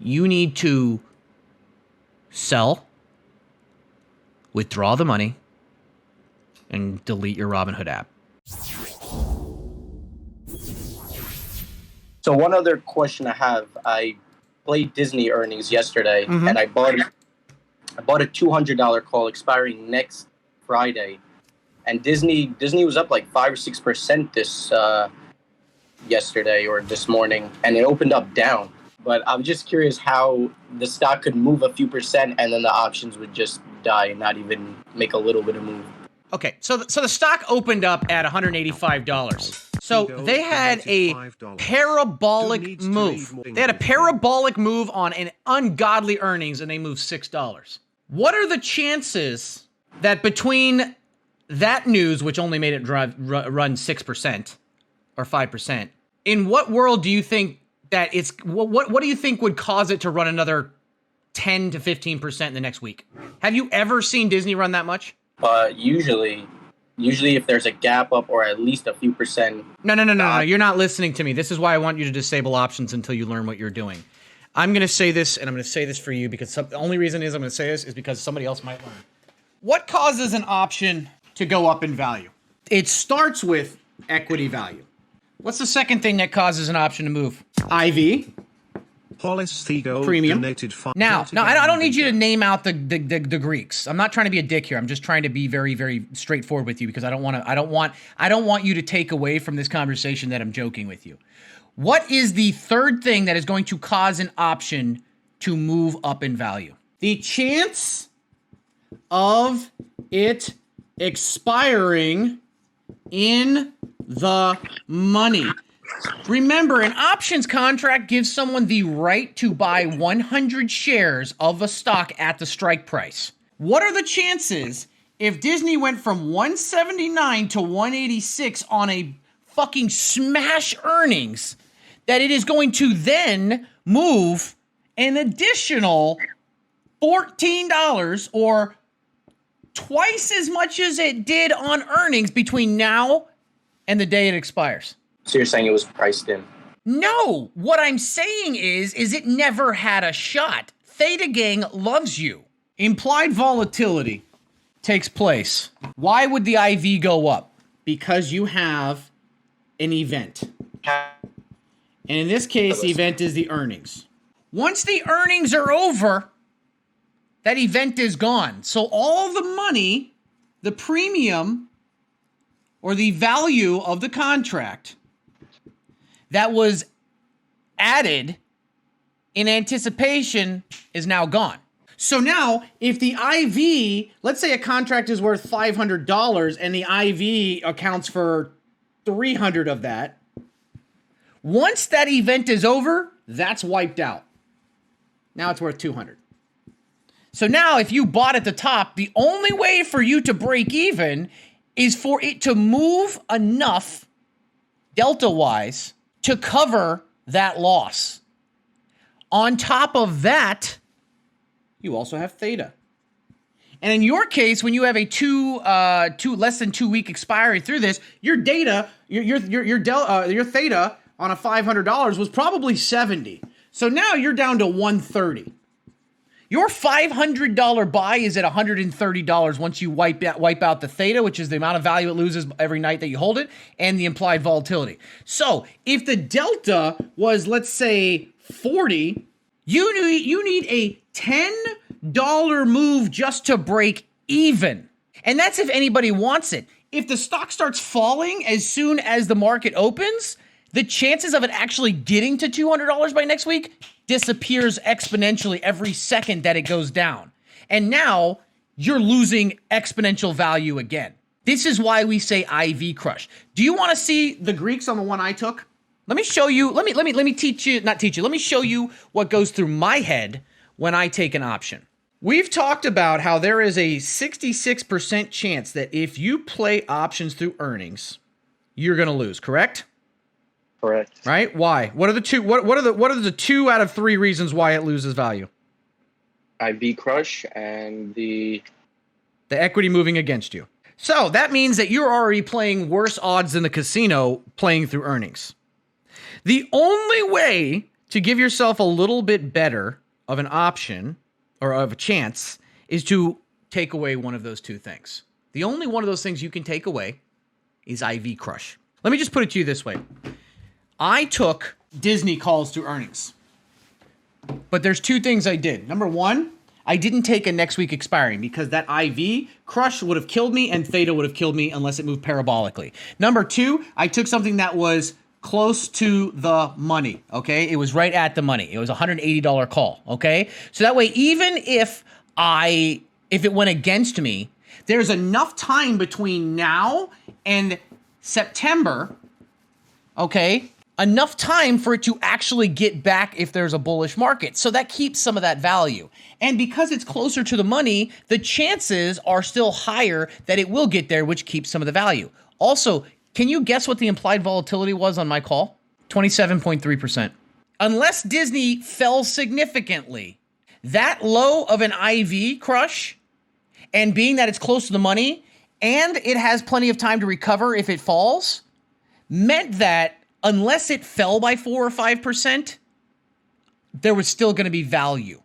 you need to sell, withdraw the money, and delete your Robinhood app. So one other question I have, I played Disney earnings yesterday, and I bought a $200 call expiring next Friday, and Disney was up like 5 or 6% this yesterday or this morning, and it opened up down. But I'm just curious how the stock could move a few percent and then the options would just die and not even make a little bit of move. Okay, so the stock opened up at $185. So they had a parabolic move. They had a parabolic move on an ungodly earnings, and they moved $6. What are the chances that between that news, which only made it run 6% or 5%, in what world do you think that it's, what do you think would cause it to run another 10 to 15% in the next week? Have you ever seen Disney run that much? Usually if there's a gap up or at least a few percent. No. You're not listening to me. This is why I want you to disable options until you learn what you're doing. I'm going to say this, and I'm going to say this for you because the only reason I'm going to say this is because somebody else might learn. What causes an option to go up in value? It starts with equity value. What's the second thing that causes an option to move? IV. Premium. Now, I don't need you to name out the Greeks. I'm not trying to be a dick here. I'm just trying to be very, very straightforward with you because I don't want you to take away from this conversation that I'm joking with you. What is the third thing that is going to cause an option to move up in value? The chance of it expiring in the money. Remember, an options contract gives someone the right to buy 100 shares of a stock at the strike price. What are the chances if Disney went from 179 to 186 on a fucking smash earnings that it is going to then move an additional $14 or twice as much as it did on earnings between now and the day it expires? So you're saying it was priced in? No, what I'm saying is it never had a shot. Theta Gang loves you. Implied volatility takes place. Why would the IV go up? Because you have an event. And in this case, the event is the earnings. Once the earnings are over, that event is gone. So all the money, the premium, or the value of the contract that was added in anticipation is now gone. So now, if the IV, let's say a contract is worth $500 and the IV accounts for $300 of that, once that event is over, that's wiped out. Now it's worth $200. So now if you bought at the top, the only way for you to break even is for it to move enough delta-wise to cover that loss. On top of that, you also have Theta. And in your case, when you have a less than 2 week expiry through this, your Theta on a $500 was probably 70. So now you're down to 130. Your $500 buy is at $130 once you wipe out the Theta, which is the amount of value it loses every night that you hold it, and the implied volatility. So if the delta was, let's say, 40, you need a $10 move just to break even. And that's if anybody wants it. If the stock starts falling as soon as the market opens, the chances of it actually getting to $200 by next week disappears exponentially every second that it goes down. And now you're losing exponential value again. This is why we say IV crush. Do you want to see the Greeks on the one I took? Let me show you. Let me teach you, not teach you. Let me show you what goes through my head when I take an option. We've talked about how there is a 66% chance that if you play options through earnings, you're going to lose, correct? Correct. Right? Why? What are the two? What are the 2 out of 3 reasons why it loses value? IV crush and the equity moving against you. So that means that you're already playing worse odds than the casino playing through earnings. The only way to give yourself a little bit better of an option or of a chance is to take away one of those two things. The only one of those things you can take away is IV crush. Let me just put it to you this way. I took Disney calls to earnings, but there's two things I did. Number one, I didn't take a next week expiring because that IV crush would have killed me and Theta would have killed me unless it moved parabolically. Number two, I took something that was close to the money, okay? It was right at the money. It was a $180 call, okay? So that way, even if it went against me, there's enough time between now and September, okay? Enough time for it to actually get back if there's a bullish market. So that keeps some of that value. And because it's closer to the money, the chances are still higher that it will get there, which keeps some of the value. Also, can you guess what the implied volatility was on my call? 27.3%. Unless Disney fell significantly, that low of an IV crush, and being that it's close to the money, and it has plenty of time to recover if it falls, meant that unless it fell by 4 or 5%, there was still going to be value.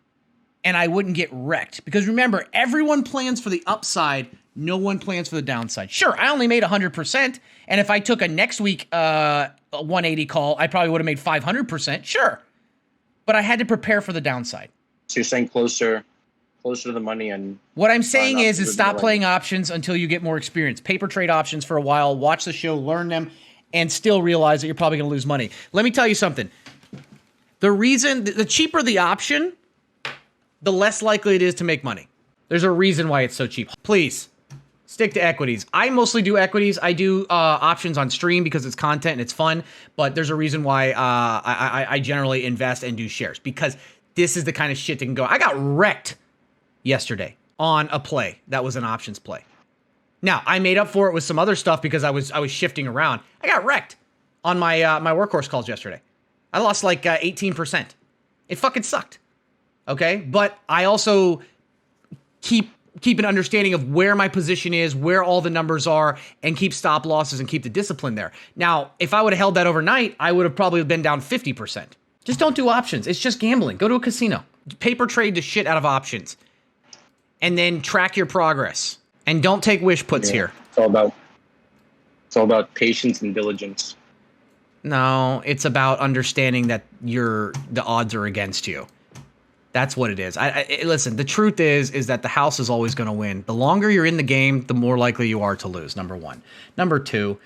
And I wouldn't get wrecked. Because remember, everyone plans for the upside. No one plans for the downside. Sure, I only made 100%. And if I took a next week 180 call, I probably would have made 500%. Sure. But I had to prepare for the downside. So you're saying closer to the money. And what I'm saying is stop playing options until you get more experience. Paper trade options for a while. Watch the show, learn them, and still realize that you're probably going to lose money. Let me tell you something. The cheaper the option, the less likely it is to make money. There's a reason why it's so cheap. Please, stick to equities. I mostly do equities. I do options on stream because it's content and it's fun, but there's a reason why I generally invest and do shares, because this is the kind of shit that can go. I got wrecked yesterday on a play that was an options play. Now, I made up for it with some other stuff because I was shifting around. I got wrecked on my workhorse calls yesterday. I lost like 18%. It fucking sucked. Okay? But I also keep an understanding of where my position is, where all the numbers are, and keep stop losses and keep the discipline there. Now, if I would have held that overnight, I would have probably been down 50%. Just don't do options. It's just gambling. Go to a casino. Paper trade the shit out of options. And then track your progress. And don't take wish puts here. It's all about patience and diligence. No, it's about understanding that the odds are against you. That's what it is. Listen, the truth is that the house is always going to win. The longer you're in the game, the more likely you are to lose, number one. Number two,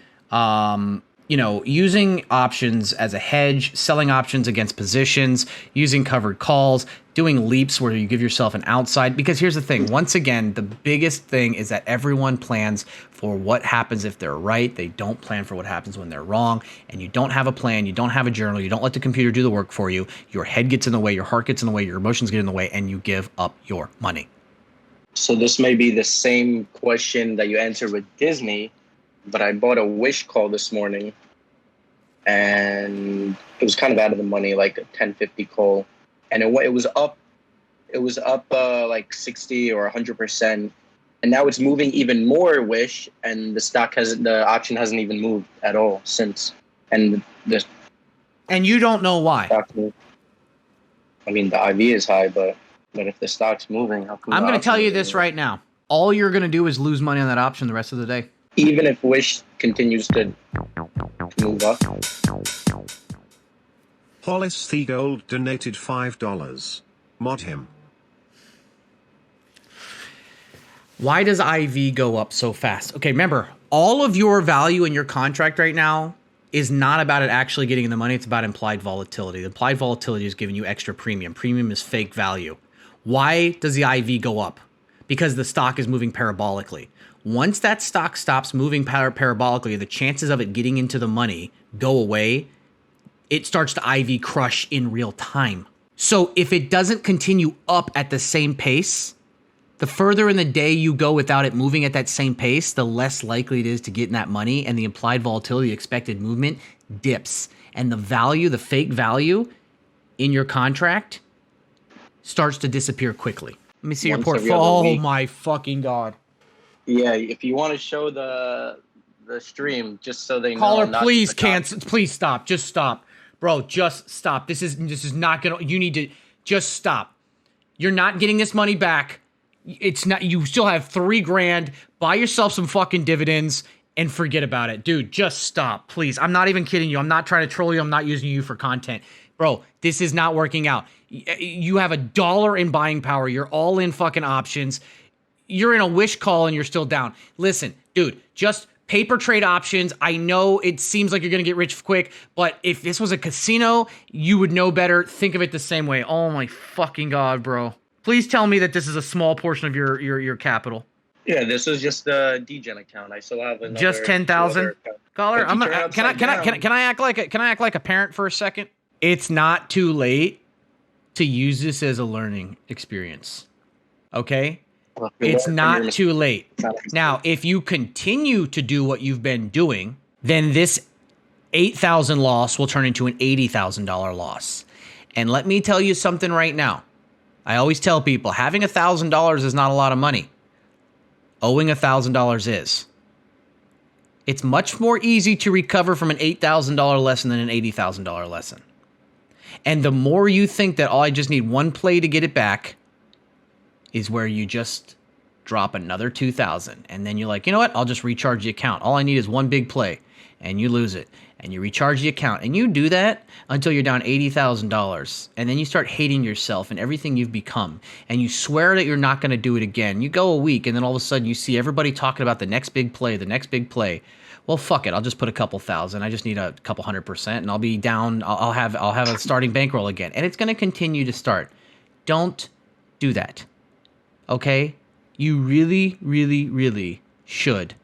using options as a hedge, selling options against positions, using covered calls, doing leaps where you give yourself an outside. Because here's the thing. Once again, the biggest thing is that everyone plans for what happens if they're right. They don't plan for what happens when they're wrong. And you don't have a plan. You don't have a journal. You don't let the computer do the work for you. Your head gets in the way. Your heart gets in the way. Your emotions get in the way. And you give up your money. So this may be the same question that you answered with Disney, but I bought a wish call this morning, and it was kind of out of the money, like a 1050 call, and it was up like 60 or 100%, and now it's moving even more wish, and the option hasn't even moved at all since, and you don't know why. I mean, the IV is high, but if the stock's moving, how come? I'm going to tell you this right now. All you're going to do is lose money on that option the rest of the day. Even if wish continues to move up. Hollis the Gold donated $5. Mod him. Why does IV go up so fast? Okay, remember, all of your value in your contract right now is not about it actually getting in the money. It's about implied volatility. The implied volatility is giving you extra premium. Premium is fake value. Why does the IV go up? Because the stock is moving parabolically. Once that stock stops moving parabolically, the chances of it getting into the money go away. It starts to IV crush in real time. So if it doesn't continue up at the same pace, the further in the day you go without it moving at that same pace, the less likely it is to get in that money, and the implied volatility, expected movement, dips. And the value, the fake value in your contract starts to disappear quickly. Let me see your portfolio. Oh my fucking God. Yeah, if you want to show the stream, just so they know. Caller, please cancel. Please stop. Just stop. Bro, just stop. This is not gonna. You need to just stop. You're not getting this money back. It's not. You still have $3,000. Buy yourself some fucking dividends and forget about it, dude. Just stop, please. I'm not even kidding you. I'm not trying to troll you. I'm not using you for content, bro. This is not working out. You have $1 in buying power. You're all in fucking options. You're in a wish call and you're still down. Listen, dude, just paper trade options. I know it seems like you're going to get rich quick, but if this was a casino, you would know better. Think of it the same way. Oh my fucking God, bro. Please tell me that this is a small portion of your capital. Yeah, this is just a DGen account. I still have another. Just 10,000. Caller, can I act like a parent for a second? It's not too late to use this as a learning experience. Okay? It's not too late. Now, if you continue to do what you've been doing, then this 8,000 loss will turn into an $80,000 loss. And let me tell you something right now. I always tell people, having $1,000 is not a lot of money. Owing $1,000 is. It's much more easy to recover from an $8,000 lesson than an $80,000 lesson. And the more you think that, oh, I just need one play to get it back, is where you just drop another 2,000. And then you're like, you know what? I'll just recharge the account. All I need is one big play. And you lose it. And you recharge the account. And you do that until you're down $80,000. And then you start hating yourself and everything you've become. And you swear that you're not going to do it again. You go a week and then all of a sudden you see everybody talking about the next big play, the next big play. Well, fuck it. I'll just put a couple thousand. I just need a couple 100% and I'll be down. I'll have a starting bankroll again. And it's going to continue to start. Don't do that. Okay? You really, really, really should.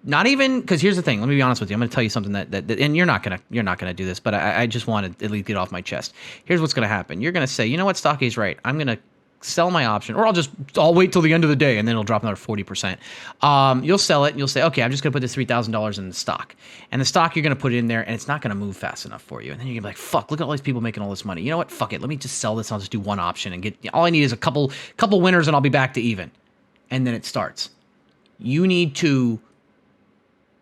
Not even, because here's the thing. Let me be honest with you. I'm going to tell you something that and you're not gonna do this, but I just want to at least get off my chest. Here's what's going to happen. You're going to say, you know what, Stocky's right. I'm going to sell my option, or I'll wait till the end of the day, and then it'll drop another 40%. You'll sell it, and you'll say, okay, I'm just going to put this $3,000 in the stock, and the stock you're going to put it in there, and it's not going to move fast enough for you. And then you're going to be like, fuck, look at all these people making all this money. You know what? Fuck it. Let me just sell this. I'll just do one option and get. All I need is a couple winners, and I'll be back to even. And then it starts. You need to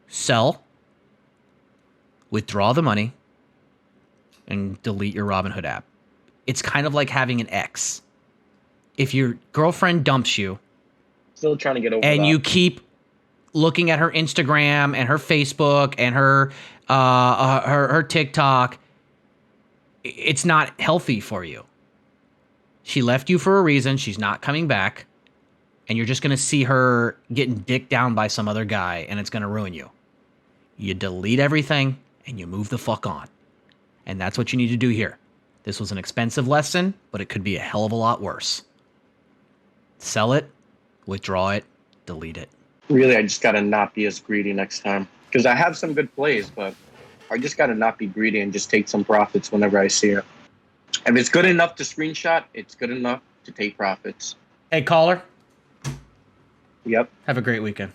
sell, withdraw the money, and delete your Robinhood app. It's kind of like having an ex. If your girlfriend dumps you, still trying to get over and that. you keep looking at her Instagram and her Facebook and her TikTok, it's not healthy for you. She left you for a reason. She's not coming back. And you're just going to see her getting dicked down by some other guy, and it's going to ruin you. You delete everything, and you move the fuck on. And that's what you need to do here. This was an expensive lesson, but it could be a hell of a lot worse. Sell it, withdraw it, delete it. Really, I just got to not be as greedy next time. Because I have some good plays, but I just got to not be greedy and just take some profits whenever I see it. If it's good enough to screenshot, it's good enough to take profits. Hey, caller. Yep. Have a great weekend.